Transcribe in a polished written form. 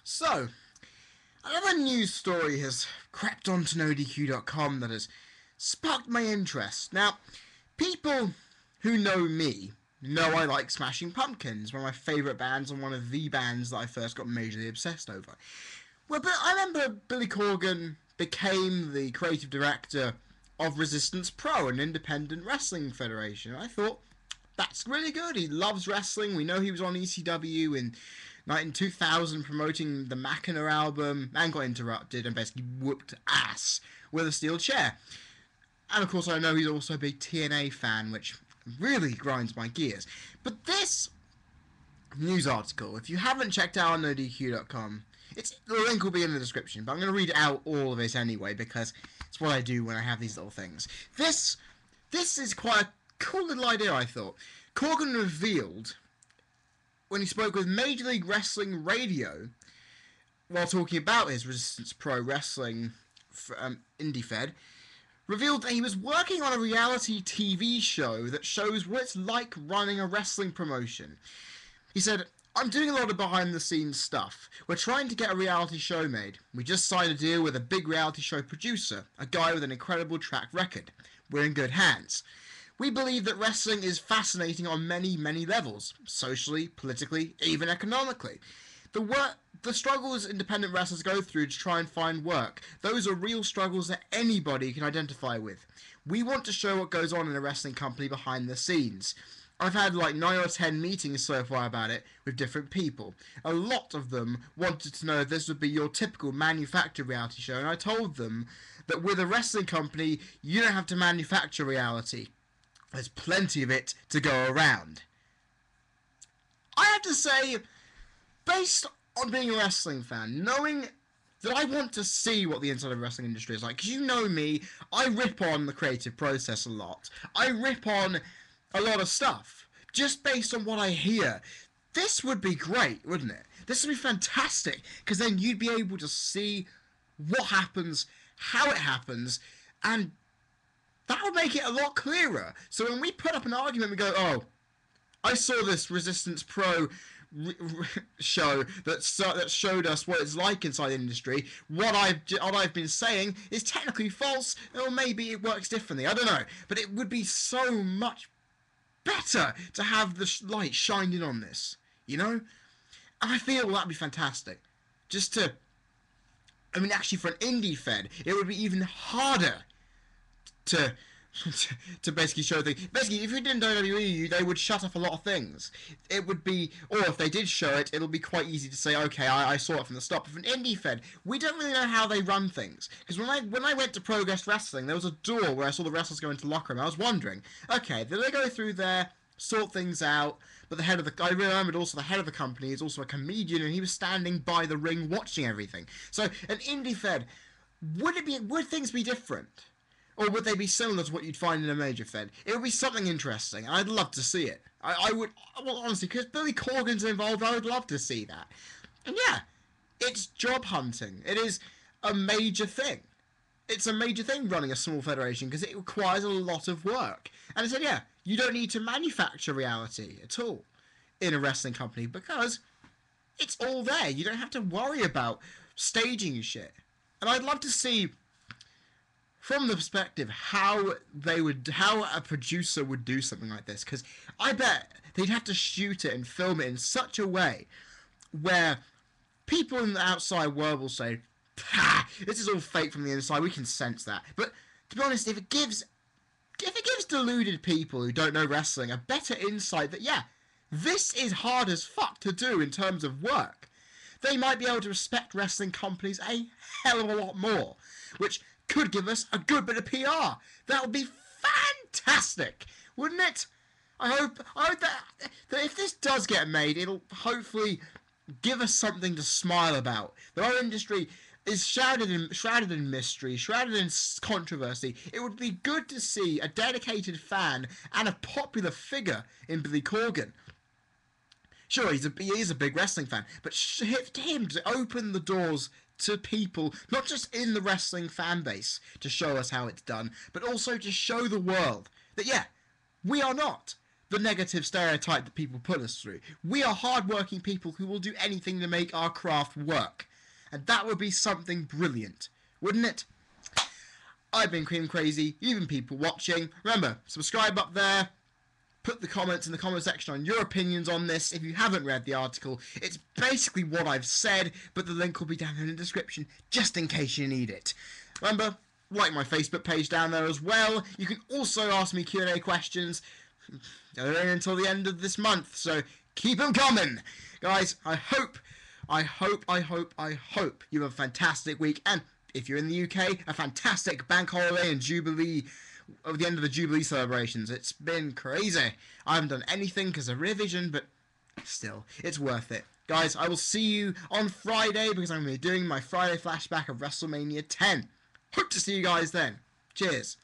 So, another news story has crept onto NoDQ.com that has sparked my interest. Now, people who know me know I like Smashing Pumpkins, one of my favourite bands and one of the bands that I first got majorly obsessed over. Well, but I remember Billy Corgan became the creative director of Resistance Pro, an independent wrestling federation. I thought, that's really good. He loves wrestling. We know he was on ECW in 2000 promoting the Machina album and got interrupted and basically whooped ass with a steel chair. And of course I know he's also a big TNA fan, which really grinds my gears. But this news article, if you haven't checked out on NoDQ.com, the link will be in the description, but I'm going to read out all of it anyway because it's what I do when I have these little things. This is quite a cool little idea, I thought. Corgan revealed, when he spoke with Major League Wrestling Radio, while talking about his Resistance Pro Wrestling indie fed, revealed that he was working on a reality TV show that shows what it's like running a wrestling promotion. He said, "I'm doing a lot of behind-the-scenes stuff. We're trying to get a reality show made. We just signed a deal with a big reality show producer, a guy with an incredible track record. We're in good hands. We believe that wrestling is fascinating on many, many levels, socially, politically, even economically. The struggles independent wrestlers go through to try and find work, those are real struggles that anybody can identify with. We want to show what goes on in a wrestling company behind the scenes. I've had like 9 or 10 meetings so far about it with different people. A lot of them wanted to know if this would be your typical manufactured reality show, and I told them that with a wrestling company, you don't have to manufacture reality. There's plenty of it to go around." I have to say, based on being a wrestling fan, knowing that I want to see what the inside of the wrestling industry is like, because you know me, I rip on the creative process a lot. I rip on a lot of stuff, just based on what I hear. This would be great, wouldn't it? This would be fantastic, because then you'd be able to see what happens, how it happens, and that would make it a lot clearer. So when we put up an argument, we go, "Oh, I saw this Resistance Pro show that showed us what it's like inside the industry. What I've been saying is technically false, or maybe it works differently. I don't know, but it would be so much better to have the light shined in on this, you know? And I feel that'd be fantastic. Actually, for an indie fed, it would be even harder to basically show things. Basically, if you didn't WWE, they would shut off a lot of things. It would be, or if they did show it, it'll be quite easy to say, okay, I saw it from the start. But for an indie fed, we don't really know how they run things. Because when I went to Progress Wrestling, there was a door where I saw the wrestlers go into the locker room. I was wondering, okay, did they go through there, sort things out? But I remembered also the head of the company is also a comedian, and he was standing by the ring watching everything. So an indie fed, would things be different? Or would they be similar to what you'd find in a major fed? It would be something interesting. I'd love to see it. I would, well, honestly, because Billy Corgan's involved, I would love to see that. And yeah, it's job hunting. It is a major thing. It's a major thing running a small federation because it requires a lot of work. And I said, yeah, you don't need to manufacture reality at all in a wrestling company because it's all there. You don't have to worry about staging shit. And I'd love to see, from the perspective, how a producer would do something like this, because I bet they'd have to shoot it and film it in such a way where people in the outside world will say, "Ha, this is all fake from the inside, we can sense that." But to be honest, if it gives deluded people who don't know wrestling a better insight that, yeah, this is hard as fuck to do in terms of work, they might be able to respect wrestling companies a hell of a lot more, which could give us a good bit of PR. That would be fantastic, wouldn't it? I hope that if this does get made, it'll hopefully give us something to smile about. The whole industry is shrouded in mystery, shrouded in controversy. It would be good to see a dedicated fan and a popular figure in Billy Corgan. Sure, he is a big wrestling fan, but him to open the doors to people, not just in the wrestling fan base, to show us how it's done, but also to show the world that, yeah, we are not the negative stereotype that people put us through. We are hard-working people who will do anything to make our craft work. And that would be something brilliant, wouldn't it? I've been Cream Crazy, you've been people watching. Remember, subscribe up there. Put the comments in the comment section on your opinions on this. If you haven't read the article, it's basically what I've said, but the link will be down in the description, just in case you need it. Remember, like my Facebook page down there as well. You can also ask me Q&A questions. They're in until the end of this month, so keep them coming. Guys, I hope you have a fantastic week, and if you're in the UK, a fantastic bank holiday and Jubilee, at the end of the Jubilee celebrations. It's been crazy. I haven't done anything because of revision, but still, it's worth it. Guys, I will see you on Friday because I'm going to be doing my Friday flashback of WrestleMania 10. Hope to see you guys then. Cheers.